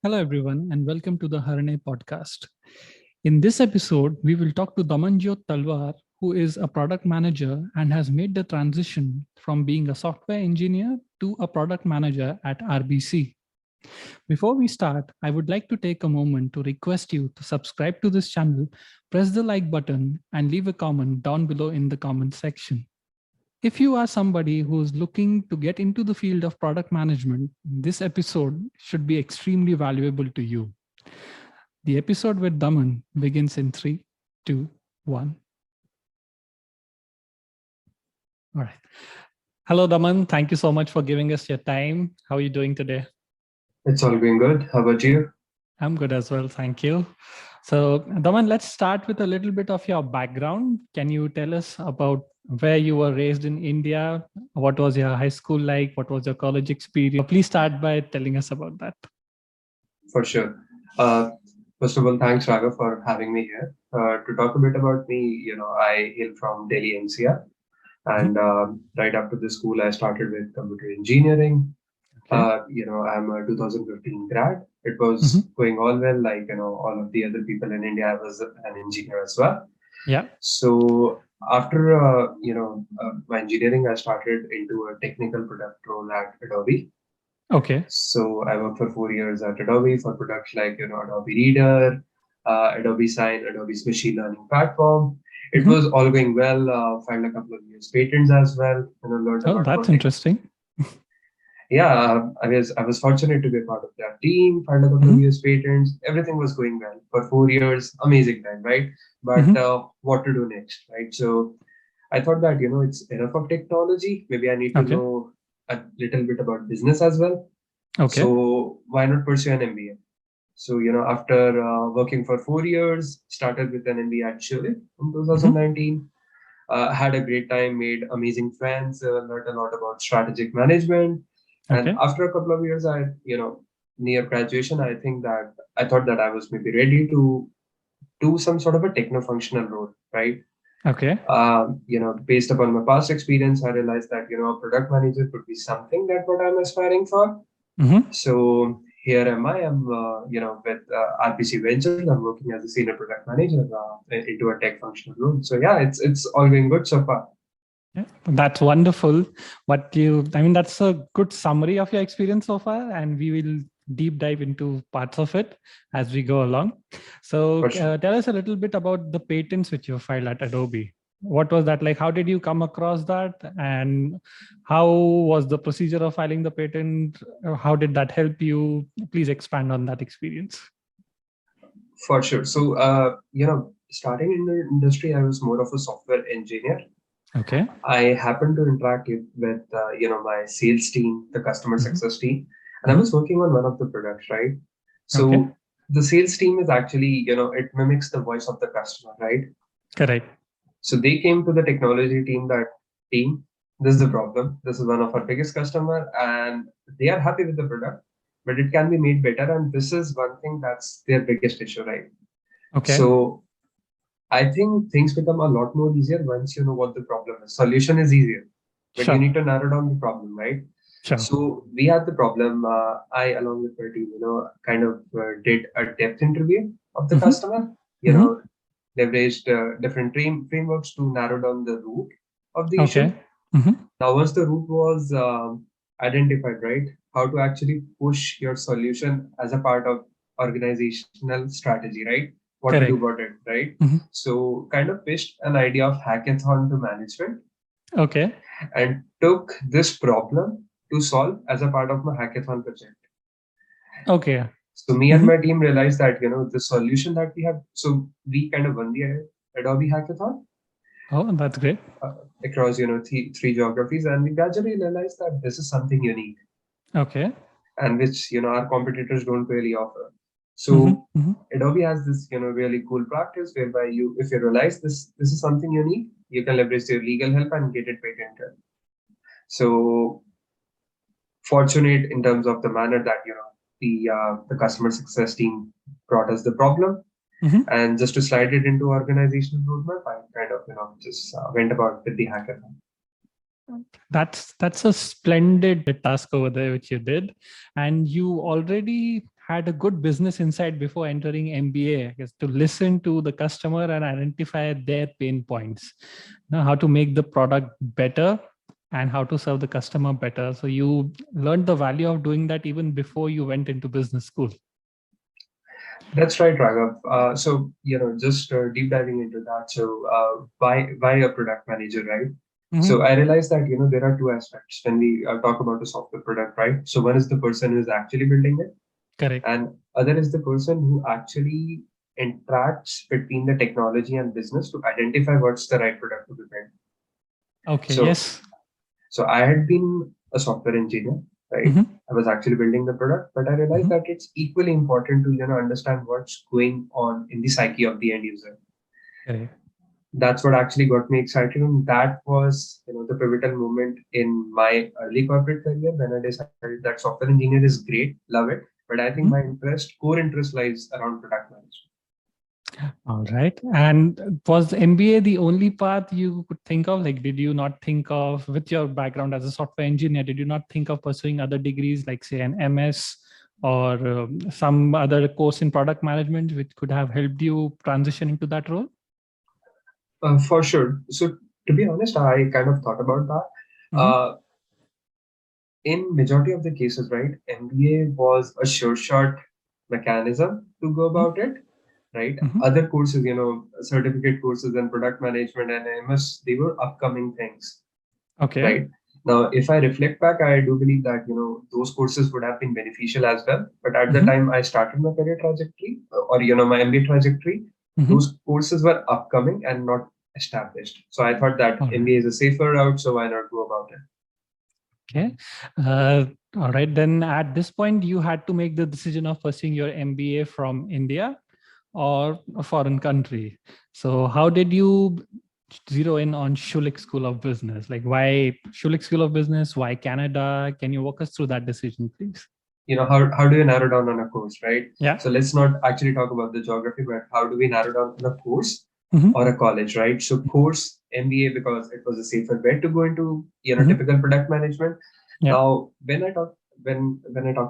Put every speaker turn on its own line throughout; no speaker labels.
Hello, everyone, and welcome to the Harne Podcast. In this episode, we will talk to Damanjyot Talwar, who is a product manager and has made the transition from being a software engineer to a product manager at RBC. Before we start, I would like to take a moment to request you to subscribe to this channel, press the like button, and leave a comment down below in the comment section. If you are somebody who's looking to get into the field of product management, this episode should be extremely valuable to you. The episode with Daman begins in 3, 2, 1. All right. Hello, Daman. Thank you so much for giving us your time. How are you doing today?
It's all going good. How about you?
I'm good as well. Thank you. So, Daman, let's start with a little bit of your background. Can you tell us about where you were raised in India? What was your high school like? What was your college experience? Please start by telling us about that.
For sure. First of all, thanks, Raga, for having me here. To talk a bit about me, I hail from Delhi NCR. And right after the school, I started with computer engineering.
Okay.
I'm a 2015 grad. It was going all well, like, all of the other people in India. I was an engineer as well.
Yeah.
So after, my engineering, I started into a technical product role at Adobe.
Okay.
So I worked for 4 years at Adobe for products like, Adobe Reader, Adobe Sign, Adobe's machine learning platform. It was all going well. Filed a couple of years patents as well, learned a
Oh,
lot
that's
more things.
interesting.
Yeah, I was fortunate to be a part of that team. Filed a couple of years patents. Everything was going well for 4 years. Amazing time, right? But what to do next, right? So I thought that it's enough of technology. Maybe I need to
Okay.
know a little bit about business as well.
Okay.
So why not pursue an MBA? So, after working for 4 years, started with an MBA at Schulich in 2019. Had a great time, made amazing friends, learned a lot about strategic management. And
Okay.
after a couple of years, near graduation, I thought that I was maybe ready to do some sort of a techno-functional role, right?
Okay.
Based upon my past experience, I realized that, a product manager could be something that what I'm aspiring for. So here am I. I'm, with RBC Ventures. I'm working as a senior product manager into a tech functional role. So yeah, it's all going good so far.
Yeah, that's wonderful. That's a good summary of your experience so far, and we will deep dive into parts of it as we go along. So,
For sure.
tell us a little bit about the patents which you filed at Adobe. What was that like? How did you come across that? And how was the procedure of filing the patent? How did that help you? Please expand on that experience.
For sure. So, starting in the industry, I was more of a software engineer.
Okay.
I happened to interact with, my sales team, the customer success team, and I was working on one of the products, right?
Okay.
So the sales team is actually, it mimics the voice of the customer, right?
Correct.
So they came to the technology team that, team, this is the problem. This is one of our biggest customer and they are happy with the product, but it can be made better. And this is one thing that's their biggest issue, right?
Okay.
So I think things become a lot more easier once you know what the problem is. Solution is easier, but you
Sure.
need to narrow down the problem, right?
Sure.
So we had the problem. I, along with my team, kind of did a depth interview of the customer. Leveraged different frameworks to narrow down the root of the issue.
Okay. Mm-hmm.
Now, once the root was identified, right, how to actually push your solution as a part of organizational strategy, right? What to do
Correct.
about it, right?
Mm-hmm.
So, kind of pitched an idea of hackathon to management
Okay.
and took this problem to solve as a part of my hackathon project.
Okay.
So me and my team realized that the solution that we have. So we kind of won the Adobe hackathon
Oh, that's great.
across three geographies, and we gradually realized that this is something unique
Okay.
and which our competitors don't really offer. So Adobe has this really cool practice whereby if you realize this is something unique, you can leverage your legal help and get it patented. So fortunate in terms of the manner that the customer success team brought us the problem, and just to slide it into organizational roadmap, I kind of just went about with the hackathon.
That's a splendid task over there which you did, and you already had a good business insight before entering MBA, I guess, to listen to the customer and identify their pain points, how to make the product better and how to serve the customer better. So you learned the value of doing that even before you went into business school.
That's right, Raghav. So, just deep diving into that. So, why a product manager, right? So I realized that, there are two aspects when we talk about a software product, right? So one is the person who is actually building it,
Correct.
and other is the person who actually interacts between the technology and business to identify what's the right product to be built.
Okay.
So,
Yes.
so I had been a software engineer, right? I was actually building the product, but I realized that it's equally important to understand what's going on in the psyche of the end user.
Correct.
That's what actually got me excited, and that was the pivotal moment in my early corporate career when I decided that software engineer is great, love it, but I think my core interest lies around product management.
All right. And was MBA the only path you could think of? Like, did you not think of, with your background as a software engineer, did you not think of pursuing other degrees, like say an MS or some other course in product management, which could have helped you transition into that role?
For sure. So to be honest, I kind of thought about that. In majority of the cases, right, MBA was a sure shot mechanism to go about it, right? Other courses, certificate courses and product management and MS, they were upcoming things.
Okay.
Right. Now, if I reflect back, I do believe that, those courses would have been beneficial as well. But at the time I started my career trajectory or, my MBA trajectory, those courses were upcoming and not established. So I thought that MBA is a safer route. So why not go about it?
Okay. All right. Then at this point, you had to make the decision of pursuing your MBA from India or a foreign country. So how did you zero in on Schulich School of Business? Like, why Schulich School of Business? Why Canada? Can you walk us through that decision, please?
How do you narrow down on a course, right?
Yeah.
So let's not actually talk about the geography, but how do we narrow down on a course or a college, right? So course MBA, because it was a safer bet to go into typical product management. Yeah. Now when I talk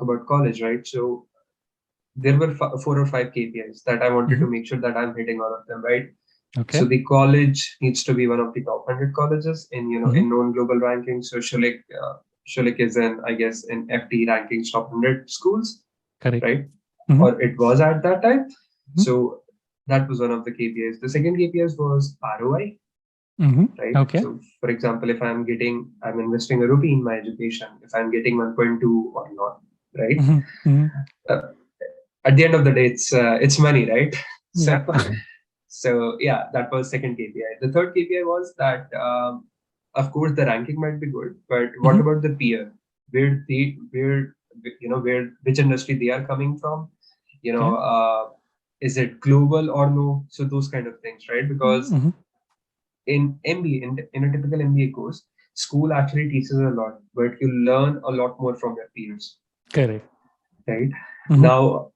about college, right? So there were 4 or 5 KPIs that I wanted to make sure that I'm hitting all of them, right? Okay. So the college needs to be one of the top 100 colleges in in known global rankings. So Schulich is I guess in FT rankings top 100 schools. Correct. Right? Or it was at that time. So that was one of the KPIs. The second KPIs was ROI. Right. Okay. So for example, if I'm investing a rupee in my education, if I'm getting 1.2 or not, right? At the end of the day, it's money, right? Yeah. So yeah, that was second KPI. The third KPI was that, of course, the ranking might be good, but what about the peer? Where which industry they are coming from? Is it global or no? So those kind of things, right? Because in MBA, in a typical MBA course, school actually teaches a lot, but you learn a lot more from your peers. Correct. Right. Now,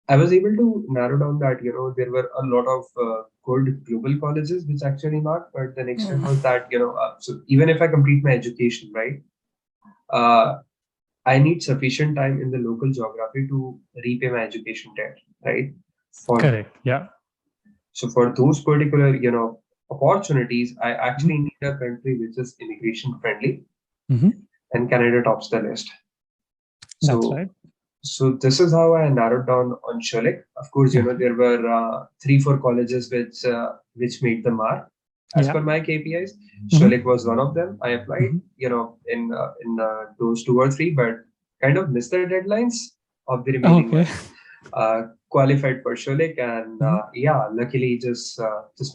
I was able to narrow down that, there were a lot of good global colleges which actually marked, but the next step was that, so even if I complete my education, right, I need sufficient time in the local geography to repay my education debt, right? Correct. Yeah. So for those particular, opportunities, I actually need a country which is immigration friendly, and Canada tops the list. That's right. So this is how I narrowed down on Schulich. Of course, there were 3-4 colleges which made the mark as per my KPIs. Schulich was one of them. I applied, in those 2 or 3, but kind of missed the deadlines of the remaining ones. Qualified for Schulich, and luckily just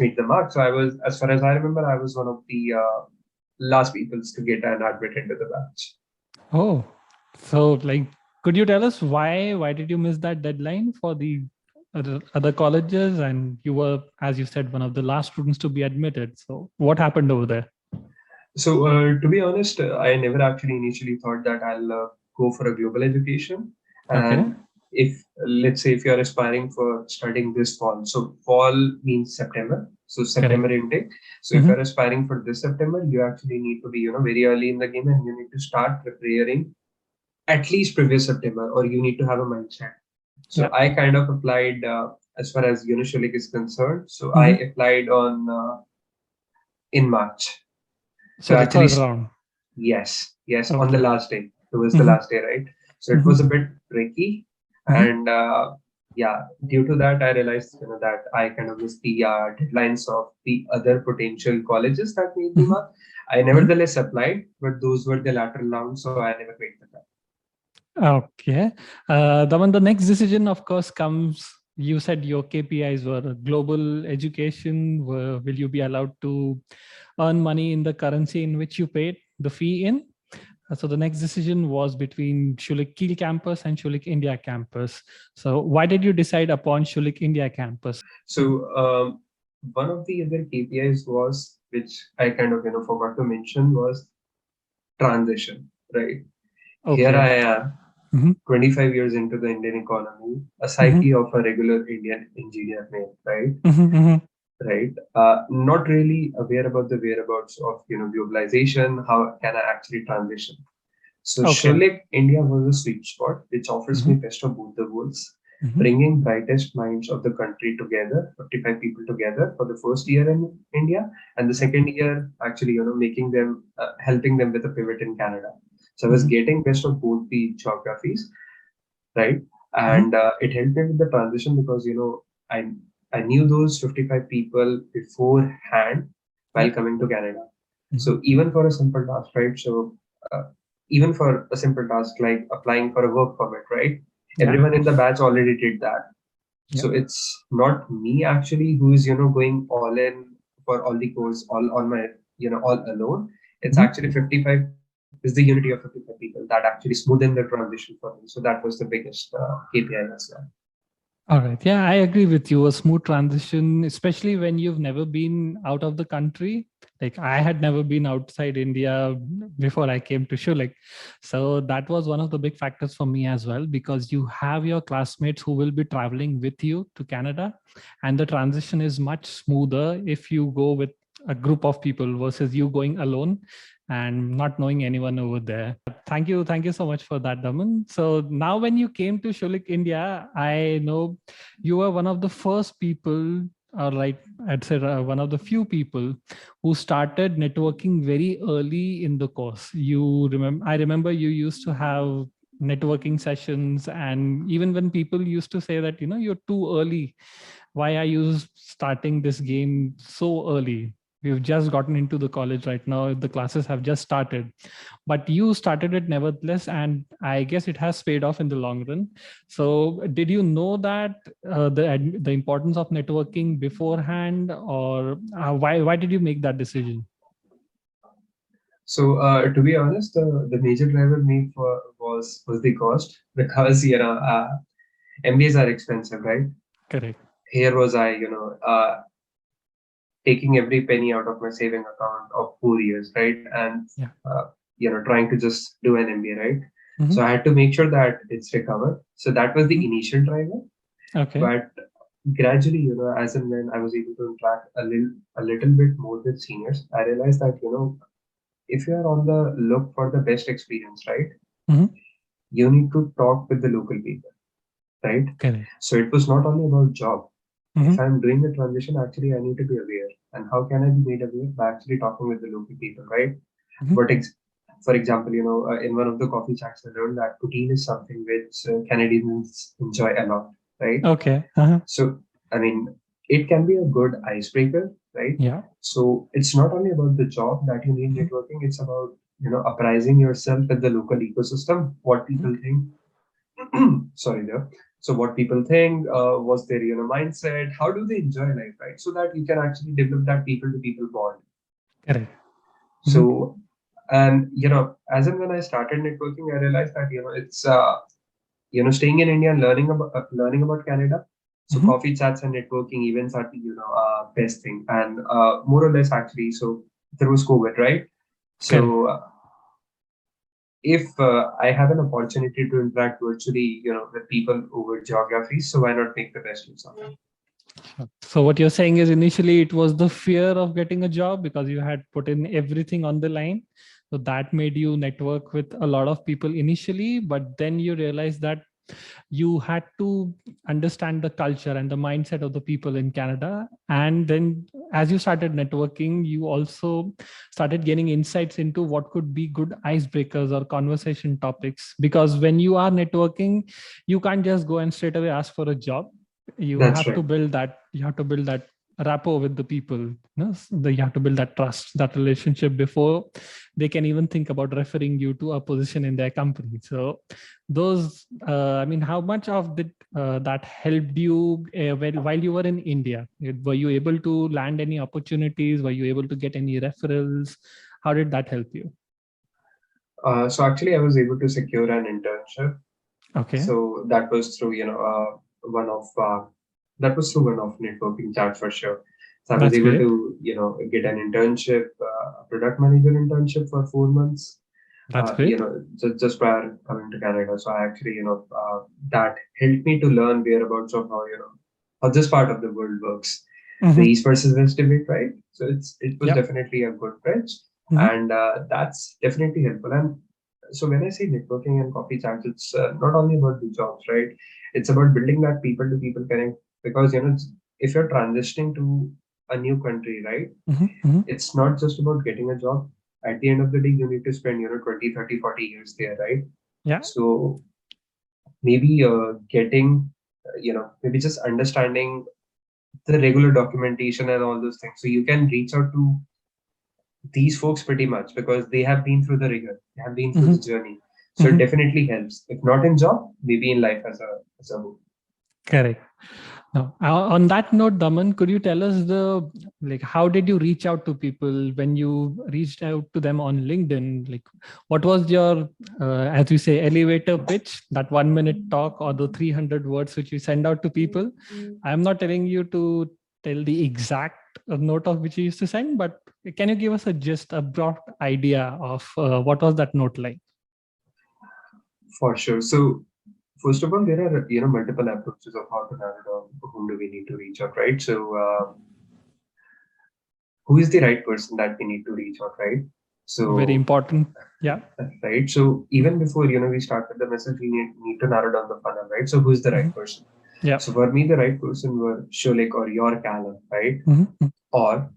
made the mark. So I was, as far as I remember, I was one of the last people to get an admit into the batch. Oh, so like, could you tell us why did you miss that deadline for the other colleges, and you were, as you said, one of the last students to be admitted? So what happened over there? So to be honest, I never actually initially thought that I'll go for a global education. And if, let's say, if you're aspiring for studying this fall, so fall means September, so September intake. So if you're aspiring for this September, you actually need to be very early in the game, and you need to start preparing at least previous September, or you need to have a mindset. So
Yeah.
I kind of applied as far as Schulich is concerned. So I
Mhm.
applied on in March. So
So the
actually,
third round.
yes, on the
Okay.
last day. It was the
Mhm.
last day, right? So it
Mhm.
was a bit tricky,
Mhm.
and yeah, due to that, I realized that I kind of missed the deadlines of the other potential colleges that made the
Mhm.
mark. I
Mhm.
nevertheless applied, but those were the lateral rounds, so I never paid for that.
Okay. Daman, the next decision, of course, comes. You said your KPIs were global education. Will you be allowed to earn money in the currency in which you paid the fee in? So the next decision was between Schulich Keele campus and Schulich India campus. So why did you decide upon Schulich India campus?
So one of the other KPIs was, which I kind of forgot to mention, was transition. Right, here
Okay.
I am,
Mhm.
25 years into the Indian economy, a
Mhm.
psyche of a regular Indian engineer name, right?
Mhm. Mhm.
Right. Not really aware about the whereabouts of globalization. How can I actually transition? So
Okay.
Schulich India was a sweet spot which offers
Mhm.
me best of both the worlds,
Mhm.
bringing brightest minds of the country together, 55 people together for the first year in India, and the
Yeah.
second year actually making them helping them with a pivot in Canada. So I was
Mhm.
getting best of both the geographies, right?
Mhm.
And it helped me with the transition because I knew those 55 people beforehand
Yeah.
while coming to Canada.
Mhm.
So even for a simple task, right? So uh, even for a simple task like applying for a work permit, right?
Yeah.
Everyone in the batch already did that.
Yeah.
So it's not me actually who is going all in for all the course all on my all alone. It's
Mhm.
actually 55 is the unity of 55 people that actually smoothened the transition for me. So that was the biggest KPI as well.
All right. Yeah, I agree with you. A smooth transition, especially when you've never been out of the country. Like I had never been outside India before I came to Schulich. So that was one of the big factors for me as well, because you have your classmates who will be traveling with you to Canada. And the transition is much smoother if you go with a group of people versus you going alone and not knowing anyone over there. Thank you so much for that, Daman. So now when you came to Schulich, India, I know you were one of the first people, or like I'd say one of the few people who started networking very early in the course. I remember you used to have networking sessions, and even when people used to say that, you're too early, why are you starting this game so early? We've just gotten into the college right now. The classes have just started, but you started it nevertheless, and I guess it has paid off in the long run. So did you know that the importance of networking beforehand, or why did you make that decision?
So to be honest, the major driver me was the cost because MBAs are expensive, right?
Correct.
Here was I, taking every penny out of my saving account of 4 years, right? And
Yeah.
trying to just do an MBA, right?
Hmm.
So I had to make sure that it's recovered. So that was the
Hmm.
initial driver.
Okay.
But gradually, as and when I was able to interact a little bit more with seniors, I realized that if you are on the look for the best experience, right,
Hmm.
you need to talk with the local people, right?
Correct.
So it was not only about job.
Hmm.
If I'm doing the transition, actually I need to be aware. And how can I be made aware? By actually talking with the local people, right?
Hmm.
But for example, in one of the coffee chats, I learned that poutine is something which Canadians enjoy a lot, right?
Okay. Uh-huh.
So, I mean, it can be a good icebreaker, right?
Yeah.
So it's not only about the job that you need
Mhm.
networking, it's about, apprising yourself with the local ecosystem, what
Mhm.
people think. Sorry there. So what people think, what's their, mindset, how do they enjoy life, right? So that you can actually develop that people to people bond.
Correct. Mhm.
So, and, as and when I started networking, I realized that, it's, staying in India and learning about Canada. So
Mhm.
coffee chats and networking events are the best thing, and more or less actually. So there was COVID, right?
Correct.
So if I have an opportunity to interact virtually, with people over geography, so why not make the best use of it?
So what you're saying is initially it was the fear of getting a job because you had put in everything on the line, So that made you network with a lot of people initially, but then you realized that you had to understand the culture and the mindset of the people in Canada. And then as you started networking, you also started getting insights into what could be good icebreakers or conversation topics. Because when you are networking, you can't just go and straight away ask for a job. You
That's
have to
right.
build that, rapport with the people. You have to build that trust, that relationship before they can even think about referring you to a position in their company. So those how much of that helped you while you were in India? Were you able to land any opportunities? Were you able to get any referrals? How did that help you?
So actually, I was able to secure an internship.
Okay.
So that was through, one of that was through one of networking chats for sure. So I was
That's
able
great.
to, get an internship, a product manager internship for 4 months.
That's great.
Just prior coming to Canada. So I actually, that helped me to learn whereabouts of how, how this part of the world works. The
Mm-hmm.
East versus West debate, right? So it was
Yeah.
definitely a good bridge,
Mm-hmm.
and that's definitely helpful. And so when I say networking and coffee chats, it's not only about the jobs, right? It's about building that people to people connect, because if you're transitioning to a new country, right?
Mm-hmm. Mm-hmm.
It's not just about getting a job. At the end of the day, you need to spend 20, 30, 40 years there, right?
Yeah.
So maybe getting maybe just understanding the regular documentation and all those things, so you can reach out to these folks pretty much, because they have been through the rigor, they have been through
Mm-hmm.
the journey. So it
Mm-hmm.
definitely helps, if not in job, maybe in life as a whole.
Correct. Now, on that note, Daman, could you tell us how did you reach out to people when you reached out to them on LinkedIn? Like, what was your, as we say, elevator pitch, that 1 minute talk or the 300 words which you send out to people? I'm not telling you to tell the exact note of which you used to send, but can you give us a broad idea of what was that note like?
For sure. So first of all, there are multiple approaches of how to narrow down whom do we need to reach out, right? So who is the right person that we need to reach out, right?
Very
So
important. Yeah.
right. So even before we start with the message, we need to narrow down the funnel, right? So who's the right
Mhm.
person?
Yeah.
So for me, the right person were Schulich or your Callum, right?
Mhm.
Or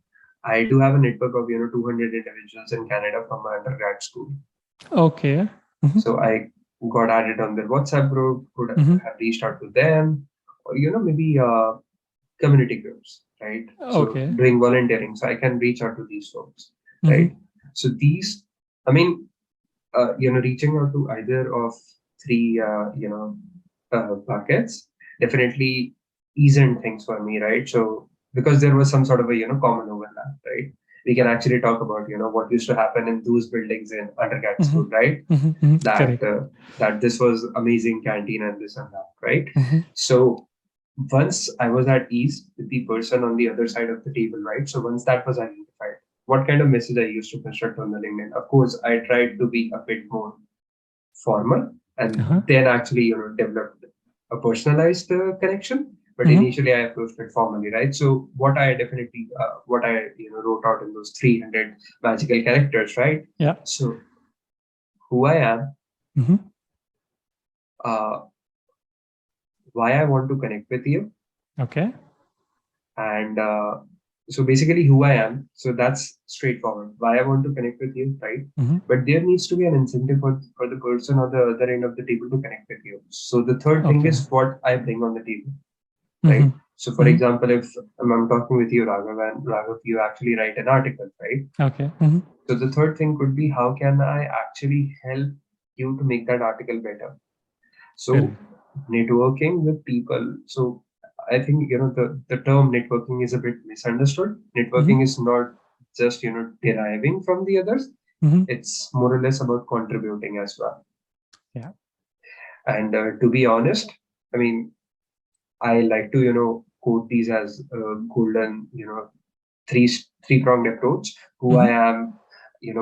I do have a network of 200 individuals in Canada from my undergrad school.
Okay. Mhm.
So I got added on their WhatsApp group, could
Mhm.
have reached out to them, or maybe community groups, right? So
Okay.
doing volunteering, so I can reach out to these folks,
Mhm.
right? So these, I mean, reaching out to either of three, buckets definitely eased things for me, right? So because there was some sort of a common overlap, right? We can actually talk about what used to happen in those buildings in undergrad school,
Mhm.
right?
Mhm. Mhm.
That
Correct.
that this was amazing canteen and this and that, right?
Mhm.
So once I was at ease with the person on the other side of the table, right? So once that was identified, what kind of message I used to construct on the LinkedIn? Of course, I tried to be a bit more formal, and
Uh-huh.
then actually developed a personalized connection. But
Mhm.
initially, I approached it formally, right? So what I wrote out in those 300 magical characters, right?
Yeah.
So who I am,
Mhm.
uh, why I want to connect with you,
Okay.
and so basically who I am. So that's straightforward. Why I want to connect with you, right?
Mhm.
But there needs to be an incentive for the person on the other end of the table to connect with you. So the third thing
Okay.
is what I bring on the table, right?
Mhm.
So for
Mhm.
example, if I'm talking with you, Raghav, and Raghav, you actually write an article, right?
Okay. Mhm.
So the third thing could be how can I actually help you to make that article better? So
Correct.
networking with people. So I think the term networking is a bit misunderstood.
Mhm.
Networking is not just deriving from the others.
Mhm.
It's more or less about contributing as well.
Yeah.
And to be honest, I mean, I like to quote these as golden three three pronged approach. Who I
Mhm.
am,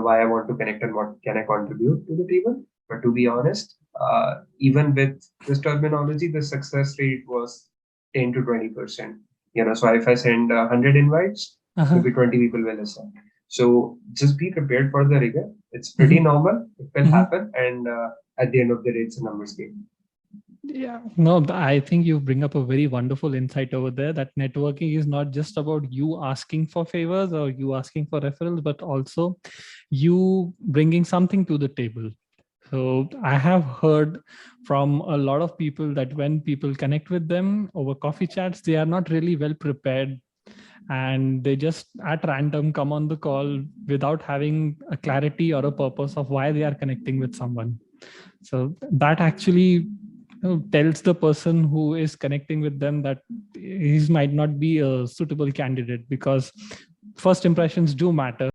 why I want to connect, and what can I contribute to the table. But to be honest, even with this terminology, the success rate was 10 to 20%. So if I send 100 invites,
Uh-huh.
maybe 20 people will listen. So just be prepared for the rigor. It's pretty normal. It will happen, and at the end of the day, it's a numbers game.
Yeah, no, I think you bring up a very wonderful insight over there that networking is not just about you asking for favors or you asking for referrals, but also you bringing something to the table. So I have heard from a lot of people that when people connect with them over coffee chats, they are not really well prepared and they just at random come on the call without having a clarity or a purpose of why they are connecting with someone. So that actually tells the person who is connecting with them that he might not be a suitable candidate because first impressions do matter.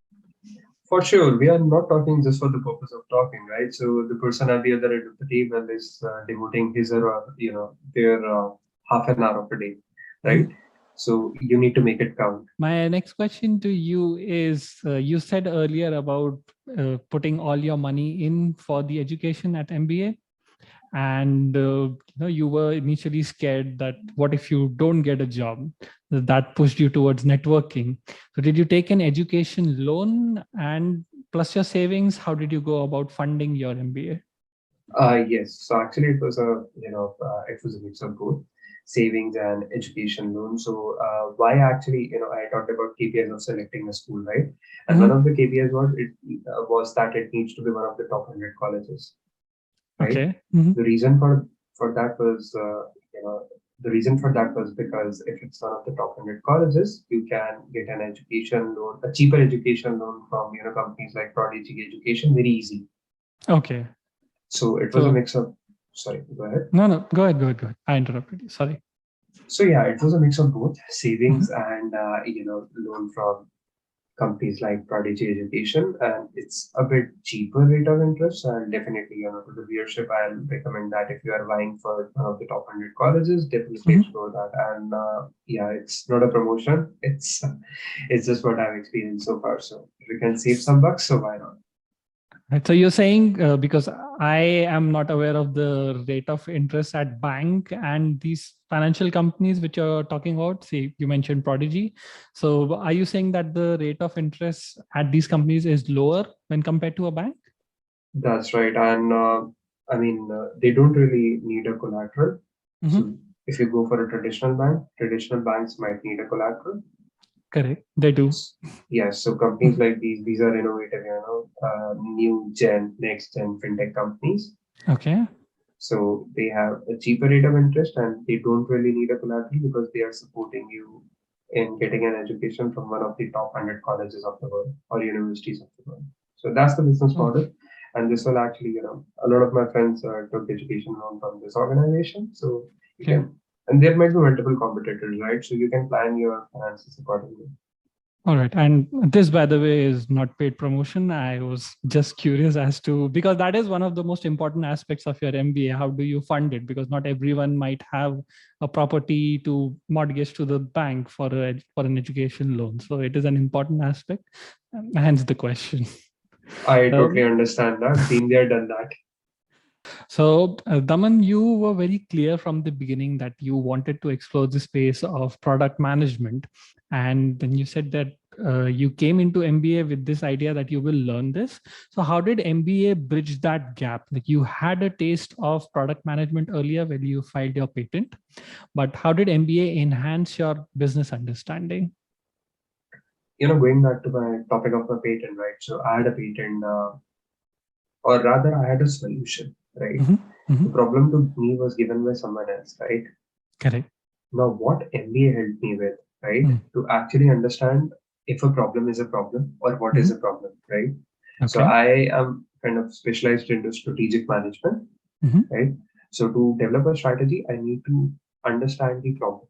For sure, we are not talking just for the purpose of talking, right? So the person at the other end of the table is devoting his or their half an hour of a day, right? So you need to make it count.
My next question to you is you said earlier about putting all your money in for the education at MBA. And you were initially scared that what if you don't get a job? That pushed you towards networking. So did you take an education loan and plus your savings? How did you go about funding your MBA?
Yes. So actually, it was a mix of both savings and education loan. So why actually, I talked about KPIs of selecting a school, right? And one of the KPIs was that it needs to be one of the top 100 colleges, right?
Okay.
The reason for that was, the reason for that was because if it's one of the top 100 colleges, you can get an education loan, a cheaper education loan from companies like Prodigy Education, very easy.
Okay.
So it was a mix of. Sorry, go ahead.
No, go ahead. I interrupted you. Sorry.
So yeah, it was a mix of both savings and loan from companies like Prodigy Education, and it's a bit cheaper rate of interest. And definitely, to the viewership, I'll recommend that if you are vying for one of the top 100 colleges, definitely explore that. And yeah, it's not a promotion; it's just what I've experienced so far. So if you can save some bucks, so why not?
Right. So you're saying because I am not aware of the rate of interest at bank and these financial companies which you're talking about, say you mentioned Prodigy. So are you saying that the rate of interest at these companies is lower when compared to a bank?
That's right. And they don't really need a collateral. So if you go for a traditional bank, traditional banks might need a collateral.
Correct. They do.
Yes. So companies like these are innovative, next gen fintech companies.
Okay.
So they have a cheaper rate of interest and they don't really need a collateral because they are supporting you in getting an education from one of the top 100 colleges of the world or universities of the world. So that's the business model. And this will actually, a lot of my friends took education loan from this organization. So you can, and there might be multiple competitors, right? So you can plan your finances accordingly.
All right. And this, by the way, is not paid promotion. I was just curious as to, because that is one of the most important aspects of your MBA. How do you fund it? Because not everyone might have a property to mortgage to the bank for an education loan. So it is an important aspect. Hence the question.
I totally understand that. Been there, done that.
So, Daman, you were very clear from the beginning that you wanted to explore the space of product management. And then you said that you came into MBA with this idea that you will learn this. So how did MBA bridge that gap? Like you had a taste of product management earlier when you filed your patent, but how did MBA enhance your business understanding?
Going back to my topic of my patent, right? So I had a patent, or rather, I had a solution, right? The problem to me was given by someone else, right?
Correct.
Now, what MBA helped me with, right, to actually understand if a problem is a problem or what is a problem, right? Okay. So I am kind of specialized into strategic management, right? So to develop a strategy, I need to understand the problem,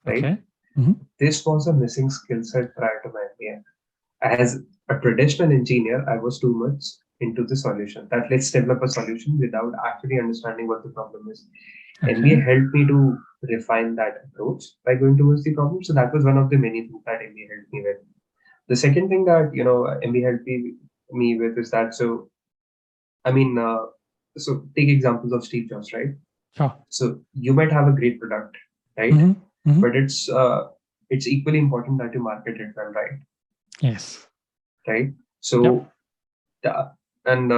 right? Okay. This was a missing skill set prior to my MBA. As a traditional engineer, I was too much into the solution. That let's develop a solution without actually understanding what the problem is. Okay. MBA helped me to refine that approach by going towards the problem. So that was one of the many things that MBA helped me with. The second thing that MBA helped me with is that so take examples of Steve Jobs, right? Sure. So you might have a great product, right? But it's equally important that you market it well, right?
Yes.
Right. So Yeah. And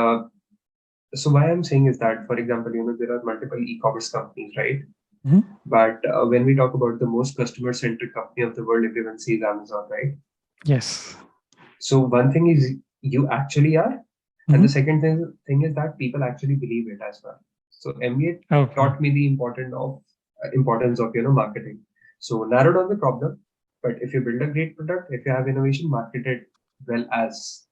so why I'm saying is that, for example, there are multiple e-commerce companies, right?
Mhm.
But when we talk about the most customer-centric company of the world, everyone sees Amazon, right?
Yes.
So one thing is you actually are, and the
Mhm.
second thing is that people actually believe it as well. So MBA
Okay.
taught me the importance of marketing. So narrow down the problem, but if you build a great product, if you have innovation, market it well as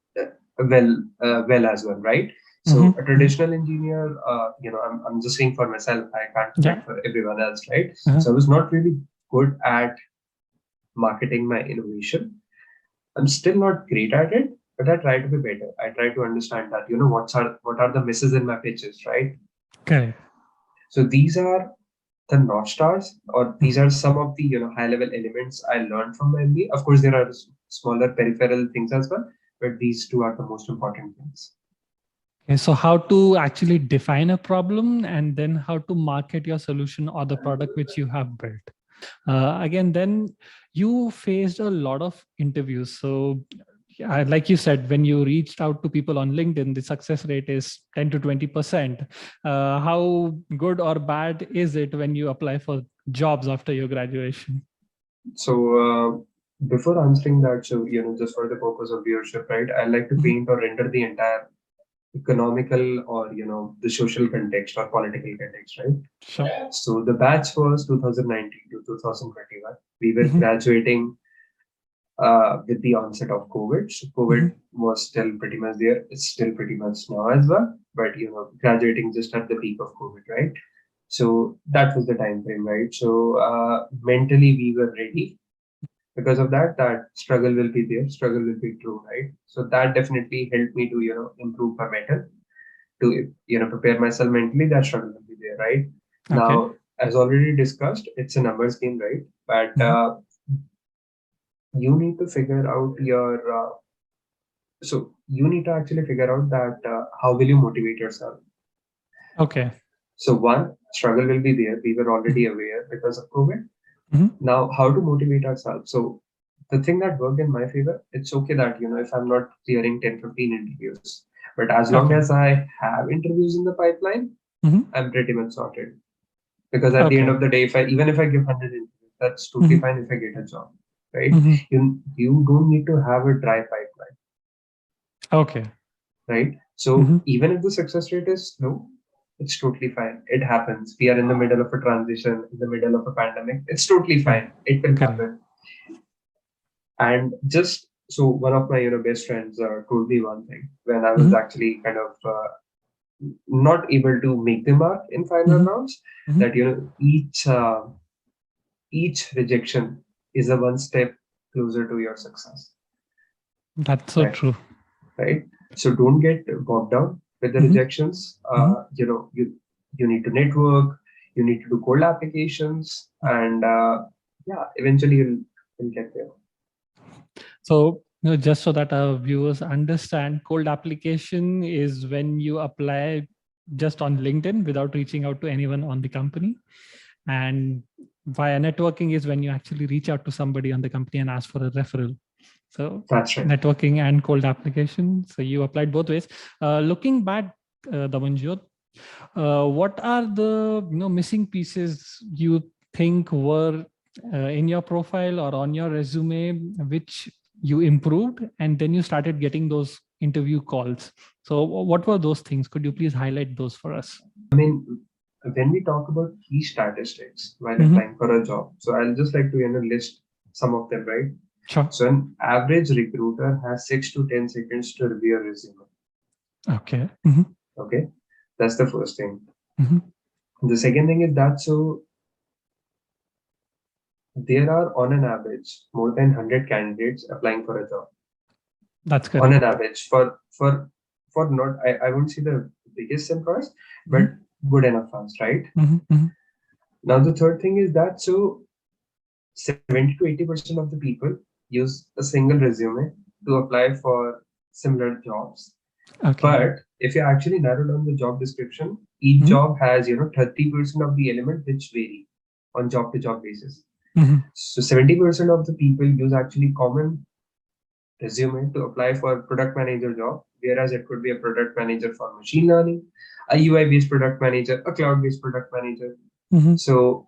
well as well, right? So
Mhm.
a
Mhm.
traditional engineer, I'm just saying for myself, I can't
Yeah.
speak for everyone else, right?
Uh-huh.
So I was not really good at marketing my innovation. I'm still not great at it, but I try to be better. I try to understand that, what are the misses in my pitches, right?
Correct.
So these are the North Stars, or these
Mhm.
are some of the high level elements I learned from my MBA. Of course, there are smaller peripheral things as well, but these two are the most important things.
Okay, so how to actually define a problem and then how to market your solution or the product which you have built. Again, then you faced a lot of interviews. So, like you said, when you reached out to people on LinkedIn, the success rate is 10 to 20%. How good or bad is it when you apply for jobs after your graduation?
So before answering that, so just for the purpose of viewership, right? I like to
Mhm.
paint or render the entire economical or the social context or political context, right?
Sure.
So the batch was 2019 to 2021. We were
Mhm.
graduating with the onset of COVID. So COVID
Mhm.
was still pretty much there. It's still pretty much now as well. But graduating just at the peak of COVID, right? So that was the time frame, right? So mentally we were ready. Because of that, that struggle will be there. Struggle will be true, right? So that definitely helped me to improve my mental, to prepare myself mentally. That struggle will be there, right?
Okay.
Now, as already discussed, it's a numbers game, right? But
Mhm.
you need to figure out your so you need to actually figure out that how will you motivate yourself.
Okay.
So one, struggle will be there. We were already
Mhm.
aware because of COVID.
Mhm.
Now, how to motivate ourselves? So the thing that worked in my favor, it's okay that if I'm not clearing 10, 15 interviews, but as long
Okay.
as I have interviews in the pipeline,
Mhm.
I'm pretty much sorted. Because at the end
Okay.
of the day, if I give 100 interviews, that's totally
Mhm.
fine if I get a job, right?
Mhm.
You don't need to have a dry pipeline,
Okay.
right? So
Mhm.
even if the success rate is low, it's totally fine. It happens. We are in the middle of a transition, in the middle of a pandemic. It's totally
Correct.
fine. It will
Correct.
happen. And just so one of my best friends told me one thing when I was
Mhm.
actually kind of not able to make the mark in final
Mhm.
rounds,
Mhm.
that each rejection is a one step closer to your success,
That's so
right?
true.
Right. So don't get bogged down with the
Mhm.
rejections.
Mhm.
You need to network, you need to do cold applications, and yeah, eventually you'll get there.
So, just so that our viewers understand, cold application is when you apply just on LinkedIn without reaching out to anyone on the company. And via networking is when you actually reach out to somebody on the company and ask for a referral. So,
That's right.
networking and cold application. So, you applied both ways. Looking back, Damanjyot, what are the missing pieces you think were in your profile or on your resume which you improved and then you started getting those interview calls? So what were those things? Could you please highlight those for us?
I mean, when we talk about key statistics while
Mm-hmm.
applying for a job, so I'll just like to list some of them, right?
Sure.
So an average recruiter has 6 to 10 seconds to review a resume.
Okay. Mm-hmm.
Okay, that's the first thing.
Mm-hmm.
The second thing is that there are on an average more than 100 candidates applying for a job.
That's
On an
correct.
average, for not I won't say the biggest employers, but
Mm-hmm.
good enough ones, right?
Mm-hmm.
Now the third thing is that 70 to 80% of the people use a single resume to apply for similar jobs.
Okay.
But if you actually narrow down the job description, each
Mm-hmm.
job has 30% of the element which vary on job to job basis.
Mm-hmm.
So 70% of the people use actually common resume to apply for product manager job, whereas it could be a product manager for machine learning, a UI-based product manager, a cloud-based product manager. So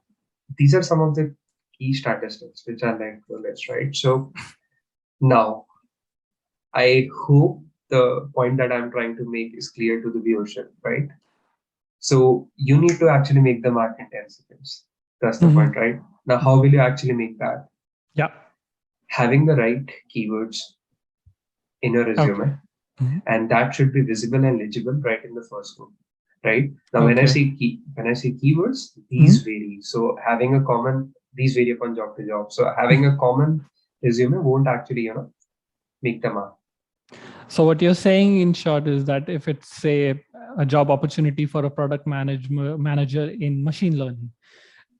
these are some of the key statistics which I like to list, right? So now I hope the point that I'm trying to make is clear to the viewership, right? So you need to actually make the mark in 10 seconds. That's the point, right? Now, how will you actually make that?
Yeah.
Having the right keywords in your resume, and that should be visible and legible right in the first one, right? Now, when I say keywords, these vary. So having a common, these vary from job to job. So having a common resume won't actually, make the mark.
So what you're saying in short is that if it's say a job opportunity for a product manager in machine learning,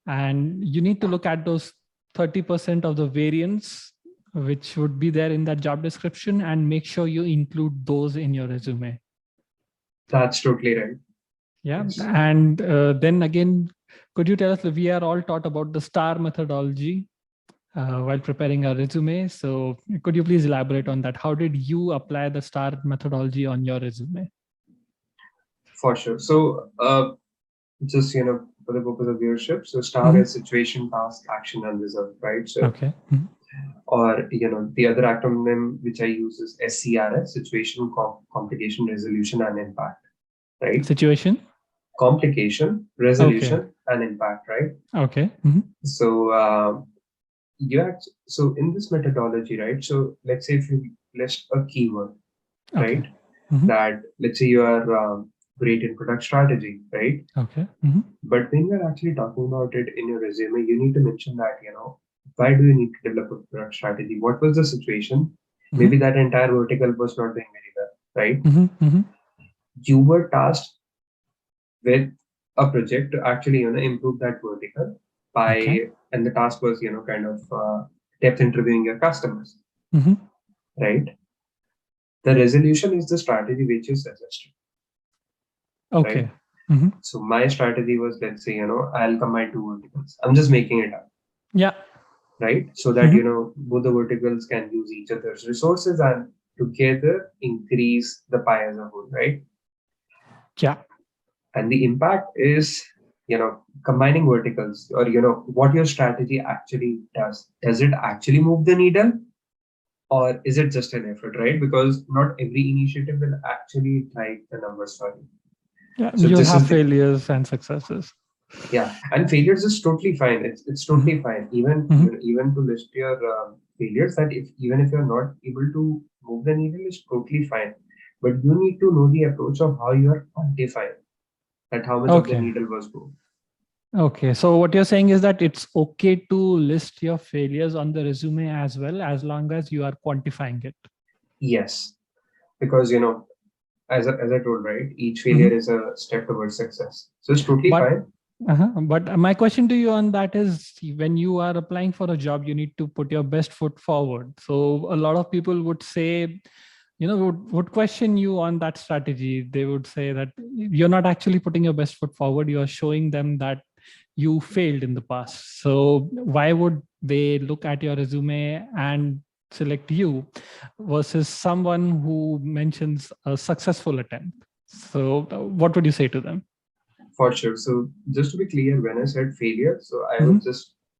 and you need to look at those 30% of the variants which would be there in that job description and make sure you include those in your resume.
That's totally right.
Yeah. Yes. And then again, could you tell us, we are all taught about the STAR methodology while preparing a resume. So could you please elaborate on that? How did you apply the STAR methodology on your resume?
For sure. So just, for the purpose of viewership, so STAR is situation, task, action, and result, right? So,
okay.
Or, the other acronym which I use is SCRS, situation, complication, resolution, and impact, right?
Situation,
complication, resolution, and impact, right?
Okay.
So so in this methodology, right? So let's say if you list a keyword, right? That let's say you are great in product strategy, right?
Okay.
But when you're actually talking about it in your resume, you need to mention that, why do you need to develop a product strategy? What was the situation? Maybe that entire vertical was not doing very well, right? You were tasked with a project to actually, improve that vertical by, and the task was, kind of depth interviewing your customers, right? The resolution is the strategy which you suggested.
Okay.
Right? So my strategy was, let's say, I'll combine two verticals. I'm just making it up.
Yeah.
Right. So that, both the verticals can use each other's resources and together increase the pie as a whole, right?
Yeah.
And the impact is, combining verticals, or, what your strategy actually does. Does it actually move the needle? Or is it just an effort, right? Because not every initiative will actually drive the numbers for you.
Yeah, so you have failures and successes.
Yeah, and failures is totally fine. It's totally fine. Even even to list your failures, that even if you're not able to move the needle, is totally fine. But you need to know the approach of how you are quantifying that how much of the needle was moved.
Okay, so what you're saying is that it's okay to list your failures on the resume as well, as long as you are quantifying it.
Yes, because as I told, right, each failure is a step towards success. So it's totally fine.
But my question to you on that is, when you are applying for a job, you need to put your best foot forward. So a lot of people would say, would question you on that strategy. They would say that you're not actually putting your best foot forward. You are showing them that you failed in the past. So why would they look at your resume and select you versus someone who mentions a successful attempt? So what would you say to them?
For sure. So just to be clear, when I said failure, so I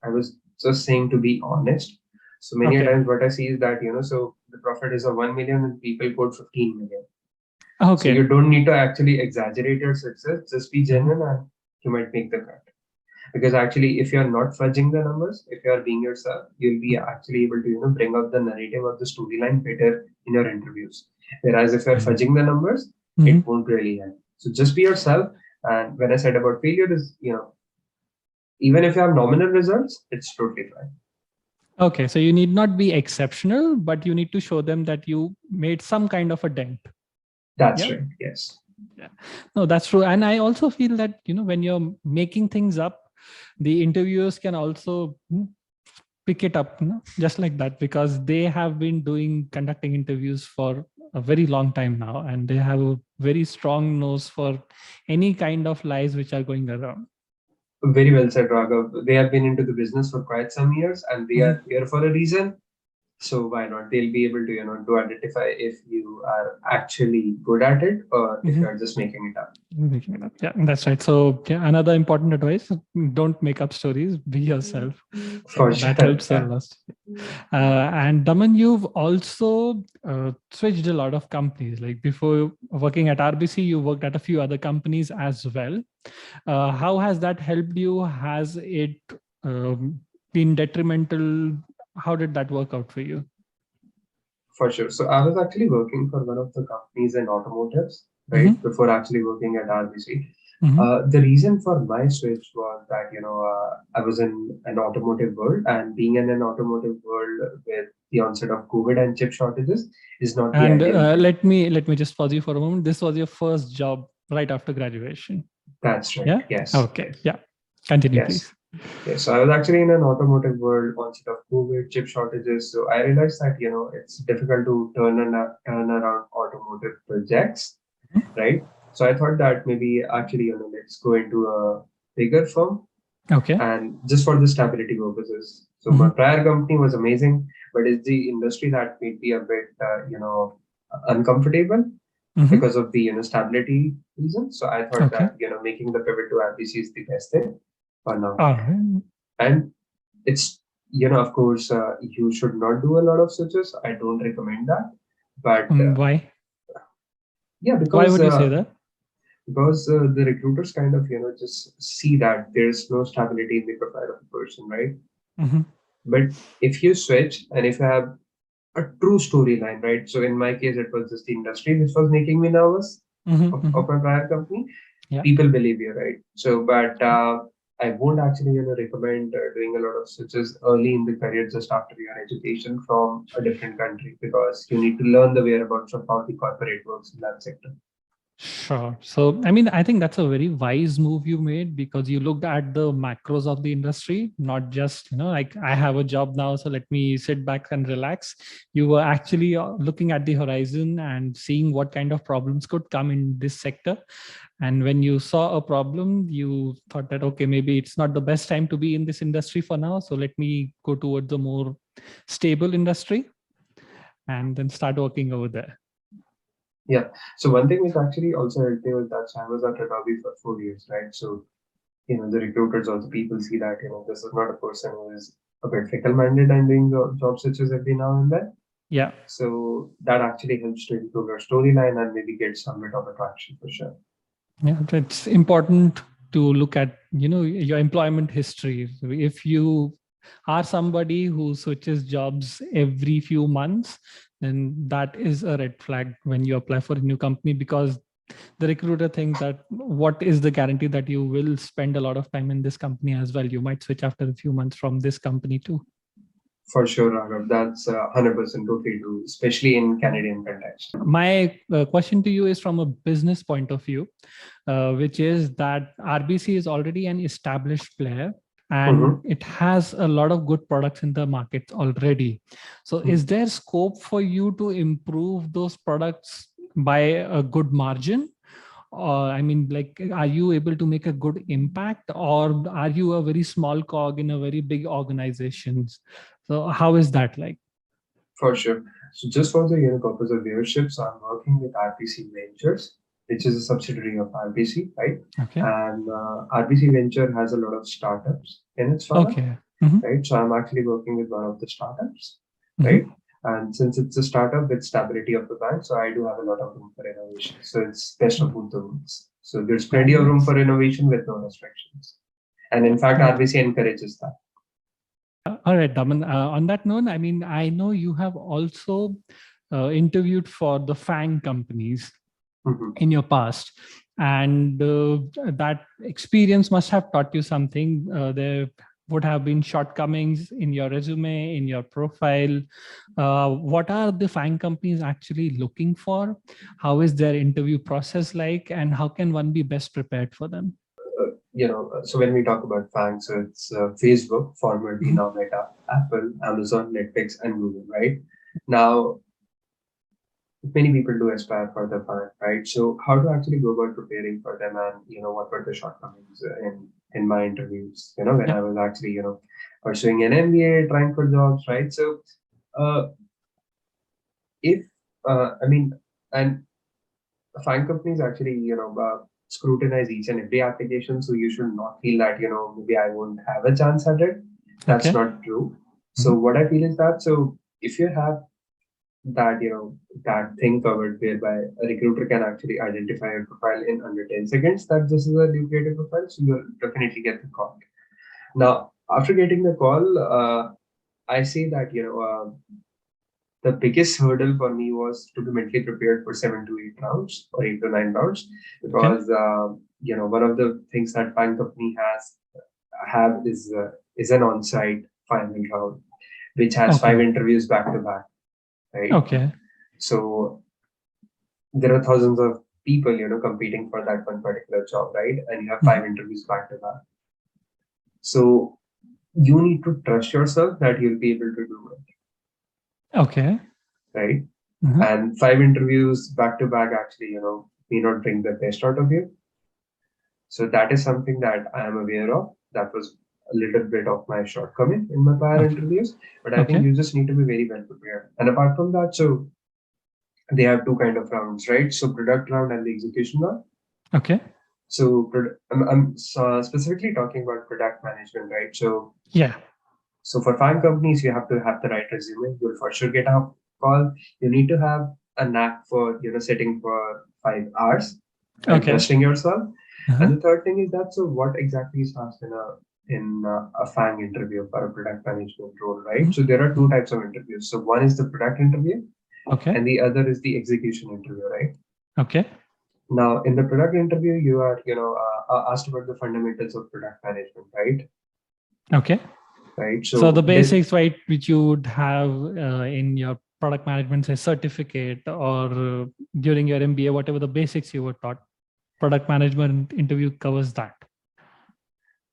was just saying to be honest. So many times what I see is that, so the profit is of 1 million and people quote 15 million. So you don't need to actually exaggerate your success, just be genuine and you might make the cut. Because actually, if you're not fudging the numbers, if you're being yourself, you'll be actually able to, bring up the narrative or the storyline better in your interviews. Whereas if you're fudging the numbers, it won't really help. So just be yourself. And when I said about failure is, even if you have nominal results, it's totally fine.
Okay, so you need not be exceptional, but you need to show them that you made some kind of a dent.
That's right. Yes.
Yeah. No, that's true. And I also feel that, when you're making things up, the interviewers can also pick it up, just like that, because they have been conducting interviews for a very long time now, and they have a very strong nose for any kind of lies which are going around.
Very well said, Raghav. They have been into the business for quite some years and they are here for a reason. So why not? They'll be able to, to identify if you are actually good at it or if you're just making it up.
Making it up. Yeah, that's right. So yeah, another important advice: don't make up stories. Be yourself. So
For
that
sure.
helps a lot. And Daman, you've also switched a lot of companies. Like before working at RBC, you worked at a few other companies as well. How has that helped you? Has it been detrimental? How did that work out for you?
For sure. So I was actually working for one of the companies in automotives, right,
Mm-hmm.
before actually working at RBC.
Mm-hmm.
The reason for my switch was that, I was in an automotive world, and being in an automotive world with the onset of COVID and chip shortages is not the
And
ideal thing.
let me just pause you for a moment. This was your first job right after graduation.
That's right.
Yeah.
Yes.
Okay. Yeah. Continue,
Yes.
please.
Yes. So I was actually in an automotive world, onset of COVID, chip shortages. So I realized that, it's difficult to turn around automotive projects, right? So I thought that maybe actually, let's go into a bigger firm,
Okay.
and just for the stability purposes. So my
Mm-hmm.
prior company was amazing, but it's the industry that made me a bit, uncomfortable
Mm-hmm.
because of the, stability reasons. So I thought
Okay.
that, making the pivot to RBC is the best thing for now.
All right.
And it's, of course, you should not do a lot of switches. I don't recommend that. But
Why?
yeah,
Why would you say that?
because the recruiters kind of just see that there's no stability in the profile of a person, right?
Mm-hmm.
But if you switch and if you have a true storyline, right? So in my case, it was just the industry which was making me nervous
Mm-hmm. Mm-hmm.
of my prior company.
Yeah.
People believe you, right? So, but I won't actually recommend doing a lot of switches early in the career just after your education from a different country, because you need to learn the whereabouts of how the corporate works in that sector.
Sure. So, I mean, I think that's a very wise move you made because you looked at the macros of the industry, not just, like I have a job now, so let me sit back and relax. You were actually looking at the horizon and seeing what kind of problems could come in this sector. And when you saw a problem, you thought that, okay, maybe it's not the best time to be in this industry for now. So let me go towards a more stable industry and then start working over there.
Yeah. So one thing which actually also helped me was that I was at Adobe for 4 years, right? So the recruiters or the people see that this is not a person who is a bit fickle-minded and doing job searches every now and then.
Yeah.
So that actually helps to improve your storyline and maybe get some bit of attraction for sure.
Yeah, it's important to look at, your employment history. If you are somebody who switches jobs every few months, then that is a red flag when you apply for a new company, because the recruiter thinks that what is the guarantee that you will spend a lot of time in this company as well? You might switch after a few months from this company too.
For sure, Raghav. That's 100% totally true, especially in Canadian context.
My question to you is from a business point of view, which is that RBC is already an established player and
Mm-hmm.
it has a lot of good products in the market already. So is there scope for you to improve those products by a good margin? Or I mean, like, are you able to make a good impact, or are you a very small cog in a very big organizations? So how is that like?
For sure. So just for the purpose of viewership, so I'm working with RBC Ventures, which is a subsidiary of RBC, right?
Okay.
And RBC Venture has a lot of startups in its funnel,
Okay. Mm-hmm.
right? So I'm actually working with one of the startups, right?
Mm-hmm.
And since it's a startup with stability of the bank, so I do have a lot of room for innovation. So it's best of both the worlds. So there's
Yeah,
plenty of room
nice.
for innovation with no restrictions. And in fact,
Right.
RBC encourages that.
All right, Daman. On that note, I mean, I know you have also interviewed for the FAANG companies
Mhm.
in your past, and that experience must have taught you something. There would have been shortcomings in your resume, in your profile. What are the FAANG companies actually looking for? How is their interview process like, and how can one be best prepared for them?
So when we talk about FAANG, so it's Facebook, formerly
Mhm.
now Meta, Apple, Amazon, Netflix, and Google, right? Now, many people do aspire for the FAANG, right? So how to actually go about preparing for them, and what were the shortcomings in my interviews? When
Yeah.
I was actually pursuing an MBA, trying for jobs, right? So Uh, if I mean, and FAANG companies actually, scrutinize each and every application. So you should not feel that, maybe I won't have a chance at it. That's
Okay.
not true. So
Mhm.
what I feel is that, so if you have that, that thing covered whereby a recruiter can actually identify your profile in under 10 seconds, that this is a lucrative profile, so you'll definitely get the call. Now, after getting the call, I say that, the biggest hurdle for me was to be mentally prepared for 7 to 8 rounds or 8 to 9 rounds,
Okay.
because one of the things that bank company have is an on-site final round, which has
Okay.
5 interviews back to back, right?
Okay.
So there are thousands of people competing for that one particular job, right? And you have
Mhm.
5 interviews back to back. So you need to trust yourself that you'll be able to do
Okay.
it, right?
Mhm.
And 5 interviews back to back actually, may not bring the best out of you. So that is something that I am aware of. That was a little bit of my shortcoming in my prior
Okay.
interviews, but I think
Okay.
you just need to be very well prepared. And apart from that, so they have two kind of rounds, right? So product round and the execution round.
Okay.
So I'm specifically talking about product management, right?
Yeah.
So for FAANG companies, you have to have the right resume. You'll for sure get a call. You need to have a knack for sitting for 5 hours and
Okay.
trusting yourself.
Uh-huh.
And the third thing is that, so what exactly is asked in a FAANG interview for a product management role, right?
Mhm.
So there are two
Mhm.
types of interviews. So one is the product interview,
Okay.
and the other is the execution interview, right?
Okay.
Now, in the product interview, you are asked about the fundamentals of product management, right?
Okay.
Right.
So the
So
basics, right, which you would have in your product management, say certificate or during your MBA, whatever the basics you were taught, product management interview covers that.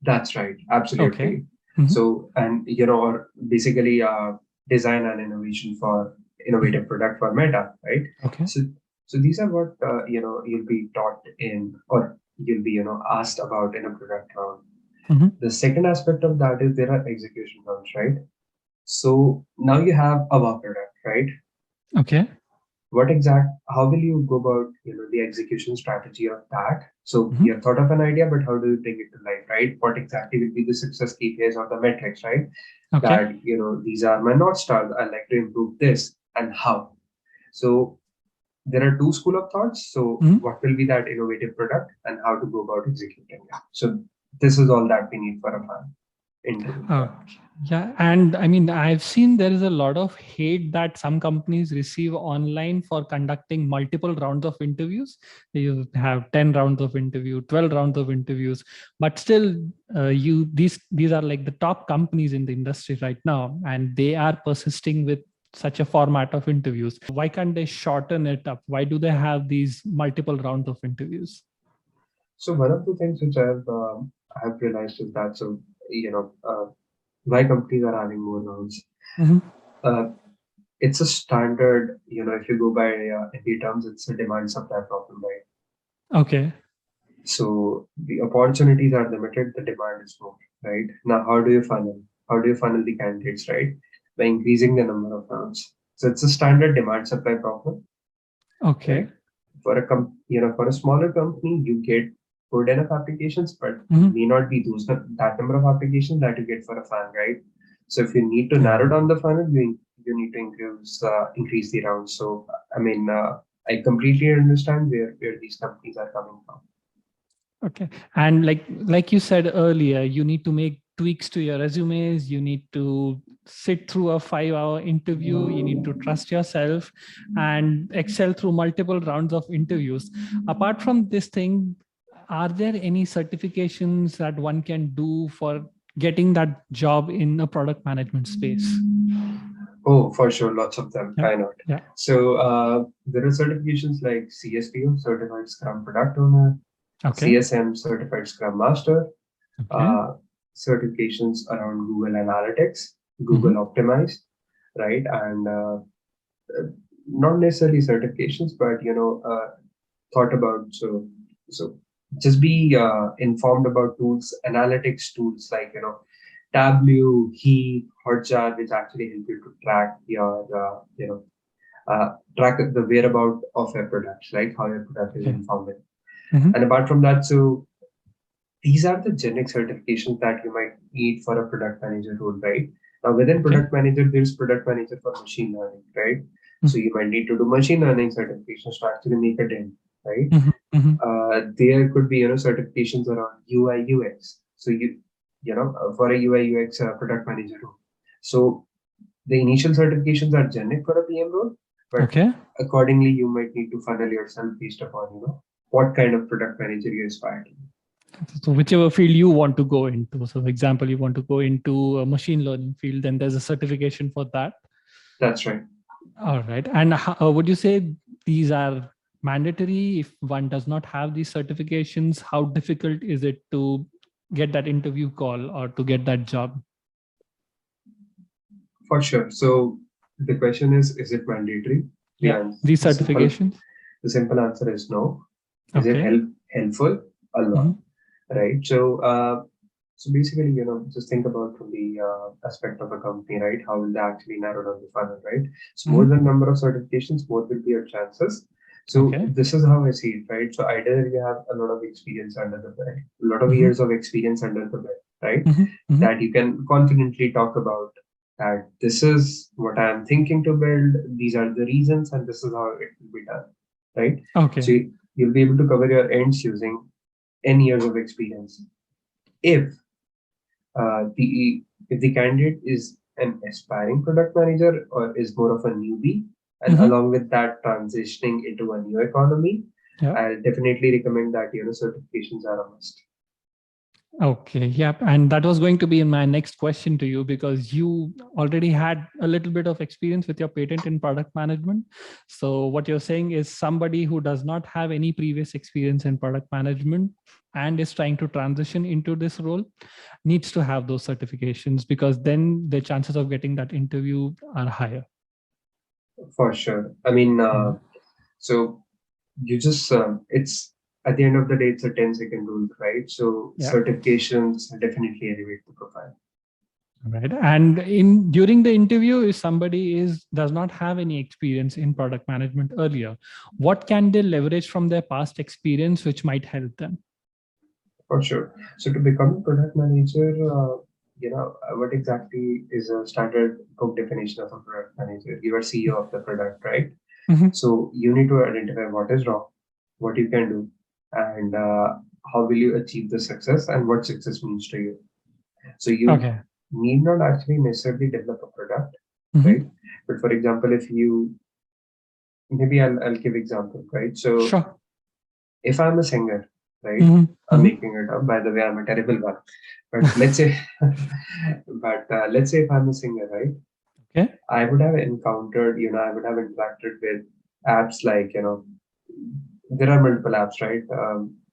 that's right.
Okay.
Absolutely.
Mhm.
So, and or basically design and innovation for
Mhm.
innovative product for Meta, right?
Okay.
So, so these are what you'll be taught in, or you'll be asked about in a product round.
Mhm.
The second aspect of that is there are execution rounds, right? So now you have a work product, right?
Okay.
How will you go about the execution strategy of that? So
Mhm.
you have thought of an idea, but how do you bring it to life, right? What exactly will be the success KPIs or the metrics, right?
Okay.
That these are my north stars, I like to improve this, and how. So there are two school of thoughts. So
Mhm.
what will be that innovative product and how to go about executing it? So this is all that we need for a fun interview.
Oh, yeah. And I mean, I've seen there is a lot of hate that some companies receive online for conducting multiple rounds of interviews. You have 10 rounds of interview, 12 rounds of interviews, but still these are like the top companies in the industry right now, and they are persisting with such a format of interviews. Why can't they shorten it up? Why do they have these multiple rounds of interviews?
So one of the things which I have realized is that, so why companies are having more rounds.
Mhm.
Uh, it's a standard, if you go by MBA terms, it's a demand supply problem, right?
Okay.
So the opportunities are limited, the demand is more, right? Now, how do you funnel? How do you funnel the candidates, right? By increasing the number of rounds. So it's a standard demand supply problem,
Okay.
right? For a smaller company, you get good enough applications, but
Mhm.
may not be that number of applications that you get for a fan, right? So if you need to
Yeah.
narrow down the funnel, you need to increase the rounds. So I mean, I completely understand where these companies are coming from.
Okay. And like you said earlier, you need to make tweaks to your resumes. You need to sit through a 5 hour interview. You need to trust yourself and excel through multiple rounds of interviews. Apart from this thing, are there any certifications that one can do for getting that job in a product management space?
Oh, for sure, lots of them.
Yeah.
Why not?
Yeah.
So there are certifications like CSPO, Certified Scrum Product Owner,
Okay.
CSM, Certified Scrum Master,
Okay.
uh, certifications around Google Analytics, Google
Hmm.
Optimize, right? And not necessarily certifications, but thought about. So just be informed about tools, analytics tools like Tableau, Heap, Hotjar, which actually help you to track your, track the whereabout of your products, right? How your product is
Okay.
informed.
Mm-hmm.
And apart from that, so these are the generic certifications that you might need for a product manager role, right? Now, within
Okay.
product manager, there's product manager for machine learning, right? So you might need to do machine learning certifications to actually make a dent, right?
Mm-hmm. Mm-hmm.
There could be certifications around UI UX. So for a UI UX product manager role. So the initial certifications are generic for a PM role, but
Okay.
accordingly you might need to funnel yourself based upon what kind of product manager you aspire to.
So whichever field you want to go into. So, for example, you want to go into a machine learning field, then there's a certification for that.
That's right.
All right. And would you say these are mandatory? If one does not have these certifications, how difficult is it to get that interview call or to get that job?
For sure. So the question is it mandatory? The
Yeah,
answer,
these certifications.
the simple answer is no. Is it
Okay.
helpful? A lot,
Mm-hmm.
right? So basically, just think about from the aspect of a company, right? How will they actually narrow down the funnel, right? So more
Mm-hmm.
than number of certifications, more will be your chances. So
Okay.
this is how I see it, right? So either you have a lot of experience under the belt, a lot of
Mm-hmm.
years of experience under the belt, right?
Mm-hmm. Mm-hmm.
That you can confidently talk about that this is what I'm thinking to build, these are the reasons, and this is how it will be done, right? So
Okay.
you'll be able to cover your ends using N years of experience. If the if the candidate is an aspiring product manager or is more of a newbie, and
Mm-hmm.
along with that transitioning into a new economy,
Yeah.
I'll definitely recommend that certifications are a must.
Okay, yep. And that was going to be in my next question to you because you already had a little bit of experience with your patent in product management. So, what you're saying is somebody who does not have any previous experience in product management and is trying to transition into this role needs to have those certifications because then the chances of getting that interview are higher.
For sure. I mean,
Mhm.
so you just it's at the end of the day it's a 10-second rule, right? So
Yeah.
certifications definitely elevate the profile.
Right. And in during the interview, if somebody does not have any experience in product management earlier, what can they leverage from their past experience which might help them?
For sure. So to become a product manager, what exactly is a standard book definition of a product manager? You are CEO of the product, right?
Mhm.
So you need to identify what is wrong, what you can do, and how will you achieve the success and what success means to you. So you
Okay.
need not actually necessarily develop a product, right?
Mhm.
But for example, if you maybe I'll give example, right? So
Sure.
if I'm a singer, right?
Mhm.
I'm
Mhm.
making it up. By the way, I'm a terrible one. But let's say if I'm a singer, right?
Okay.
I would have encountered, I would have interacted with apps like, there are multiple apps, right?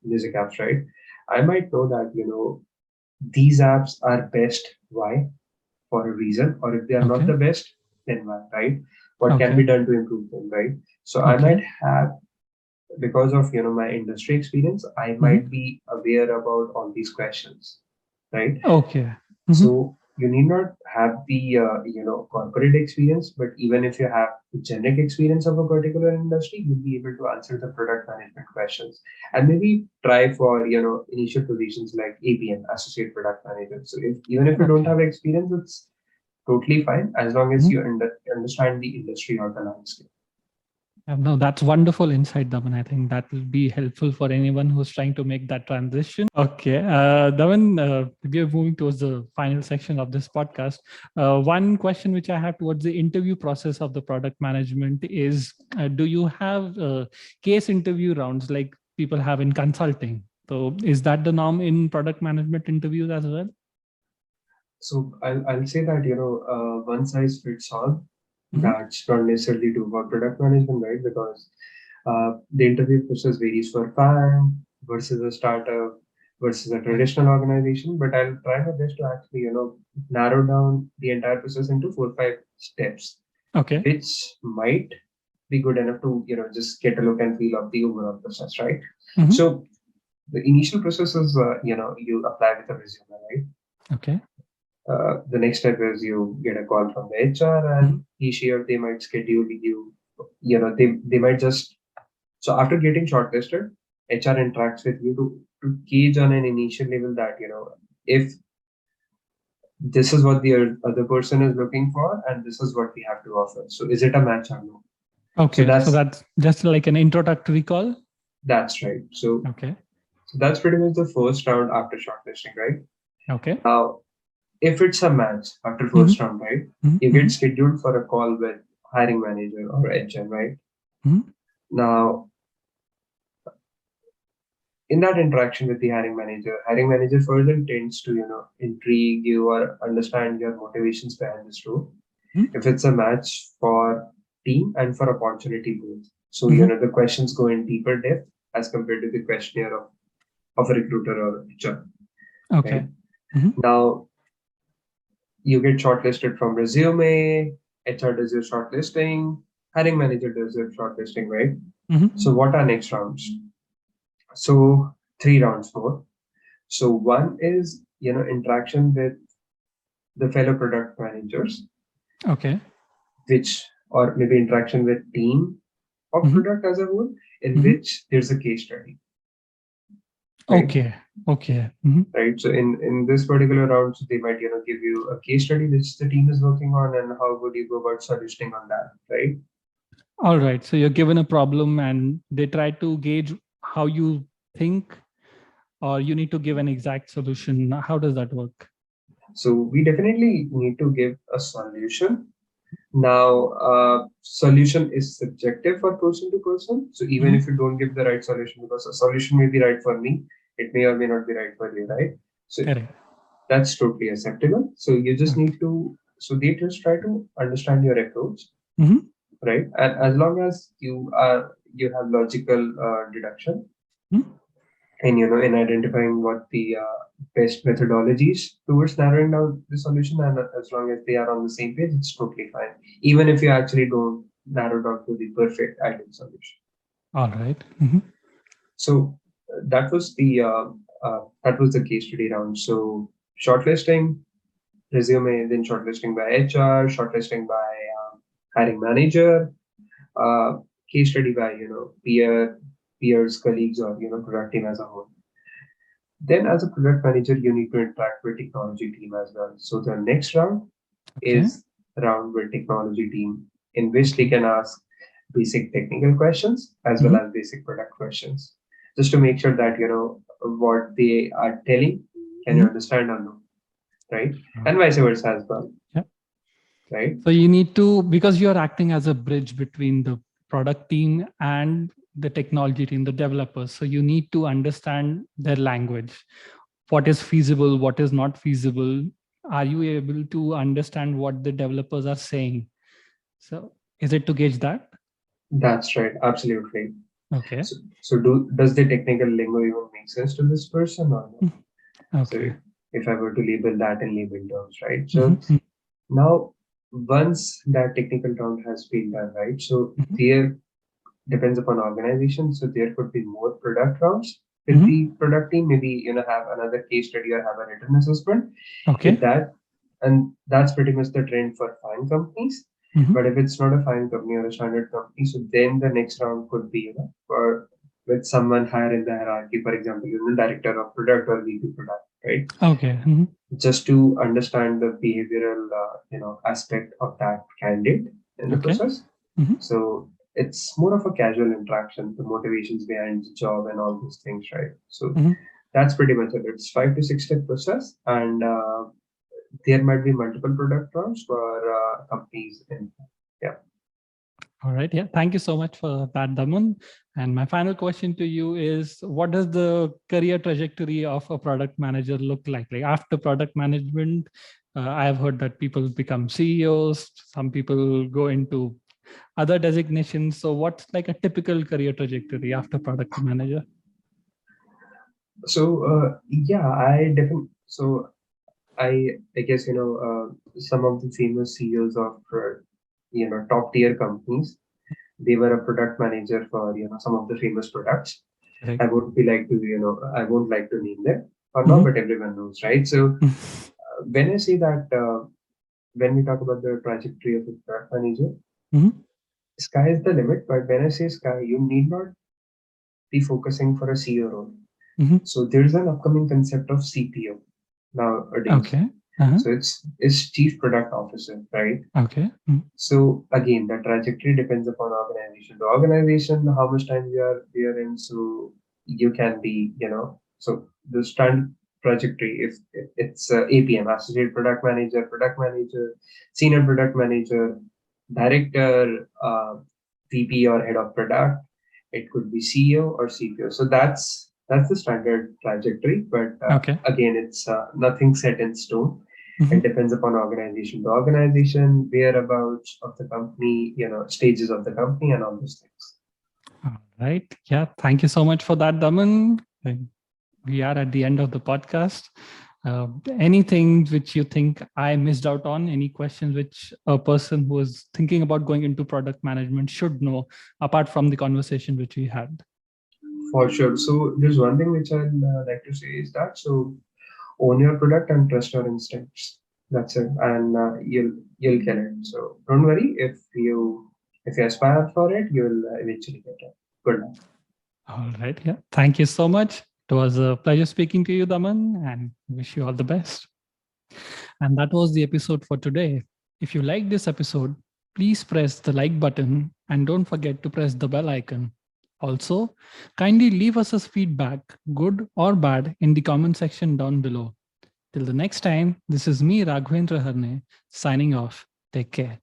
Music apps, right? I might know that, these apps are best. Why? For a reason, or if they are not
Okay.
the best, then why, right? What can
Okay.
be done to improve them, right? So I
Okay.
might have, because of my industry experience, I
Mhm.
might be aware about all these questions, right?
Okay. Mhm.
So you need not have the corporate experience, but even if you have the generic experience of a particular industry, you'll be able to answer the product management questions and maybe try for initial positions like APM, Associate Product Manager. So even if you don't
Okay.
have experience, it's totally fine as long as you
Mhm.
understand the industry or the landscape.
No, that's wonderful insight, Daman. I think that will be helpful for anyone who's trying to make that transition. Okay, Daman, we are moving towards the final section of this podcast. One question which I have towards the interview process of the product management is, do you have case interview rounds like people have in consulting? So is that the norm in product management interviews as well?
So I'll say that one size fits all.
Mhm.
That's not necessarily true for product management, right? Because the interview process varies for FAANG versus a startup versus a
Okay.
traditional organization. But I'll try my best to actually narrow down the entire process into 4 or 5 steps,
Okay.
which might be good enough to just get a look and feel of the overall process, right?
Mhm.
So the initial process is you apply with a resume, right?
Okay.
The next step is you get a call from the HR, and she or they might schedule you. They might just, so after getting shortlisted, HR interacts with you to gauge on an initial level that if this is what the other person is looking for and this is what we have to offer. So is it a match or no? So
Okay, so that's just like an introductory call.
That's right. So
Okay.
So that's pretty much the first round after shortlisting, right?
Okay.
Now, if it's a match after first round, right, you get scheduled for a call with hiring manager or HR, right? Now, in that interaction with the hiring manager further tends to, intrigue you or understand your motivations behind this role. If it's a match for team and for opportunity both. So, the questions go in deeper depth as compared to the questionnaire of a recruiter or HR.
Okay.
Right? Now, you get shortlisted from resume, HR does your shortlisting, hiring manager does your shortlisting, right? So what are next rounds? So 3 rounds more. So one is, interaction with the fellow product managers.
Okay.
Or maybe interaction with team of product as a whole, in which there's a case study.
Right? Okay.
Right. So in this particular round, so they might give you a case study which the team is working on, and how would you go about solutioning on that, right?
All right. So you're given a problem, and they try to gauge how you think, or you need to give an exact solution. How does that work?
So we definitely need to give a solution. Now, solution is subjective for person to person. So even if you don't give the right solution, because a solution may be right for me, it may or may not be right for you, right? So that's totally acceptable. So you just need to, so they just try to understand your approach, right? And as long as you have logical deduction, and in identifying what the best methodologies towards narrowing down the solution, and as long as they are on the same page, it's totally fine, even if you actually don't narrow down to the perfect ideal solution.
All right.
So that was the case study round. So shortlisting, resume, then shortlisting by HR, shortlisting by hiring manager, case study by peers, colleagues, or product team as a whole. Then, as a product manager, you need to interact with technology team as well. So the next round is round with technology team, in which they can ask basic technical questions as well as basic product questions, just to make sure that what they are telling, can you understand or no, right? And vice versa as well.
Yeah.
Right.
So you need to, because you're acting as a bridge between the product team and the technology team, the developers. So you need to understand their language. What is feasible, what is not feasible? Are you able to understand what the developers are saying? So is it to gauge that?
That's right. Absolutely.
Okay.
So does the technical lingo even make sense to this person or not?
Okay.
So if I were to label that in label terms, right? So now, once that technical round has been done, right? So there depends upon organization. So there could be more product rounds with the product team. Maybe have another case study or have a written assessment.
Okay.
With that, and that's pretty much the trend for FAANG companies. But if it's not a FAANG company or a standard company, so then the next round could be for with someone higher in the hierarchy. For example, director of product or VP product, right?
Okay.
Just to understand the behavioral aspect of that candidate in the process. So it's more of a casual interaction, the motivations behind the job and all those things, right? So that's pretty much it. It's 5 to 6 step process, and there might be multiple product rounds for companies. Yeah.
All right. Yeah. Thank you so much for that, Daman. And my final question to you is, what does the career trajectory of a product manager look like? Like after product management, I have heard that people become CEOs. Some people go into other designations. So what's like a typical career trajectory after product manager?
So yeah, I definitely. So I guess some of the famous CEOs of top tier companies, they were a product manager for some of the famous products. I won't like to name them or not, but everyone knows, right? So when I say that, when we talk about the trajectory of a product manager,
Mm-hmm.
sky is the limit. But when I say sky, you need not be focusing for a CEO role.
Mm-hmm.
So there's an upcoming concept of CPO nowadays.
Okay. Uh-huh.
So it's Chief Product Officer, right?
Okay. Mm-hmm.
So again, the trajectory depends upon organization to organization, how much time we are in. So you can be, so the stand trajectory, if it's APM, Associate Product Manager, Senior Product Manager, Director, VP or Head of Product, it could be CEO or CPO. So that's the standard trajectory. But
Okay.
again, it's nothing set in stone.
Mm-hmm.
It depends upon organization to organization, whereabouts of the company, stages of the company, and all those things.
All right. Yeah. Thank you so much for that, Daman. We are at the end of the podcast. Anything which you think I missed out on? Any questions which a person who is thinking about going into product management should know, apart from the conversation which we had?
For sure. So there's one thing which I'd like to say is that, so own your product and trust your instincts. That's it, and you'll get it. So don't worry, if you aspire for it, you'll eventually get it. Good luck.
All right. Yeah. Thank you so much. It was a pleasure speaking to you, Daman, and wish you all the best. And that was the episode for today. If you like this episode, please press the like button and don't forget to press the bell icon. Also, kindly leave us a feedback, good or bad, in the comment section down below. Till the next time, this is me, Raghavendra Harne, signing off. Take care.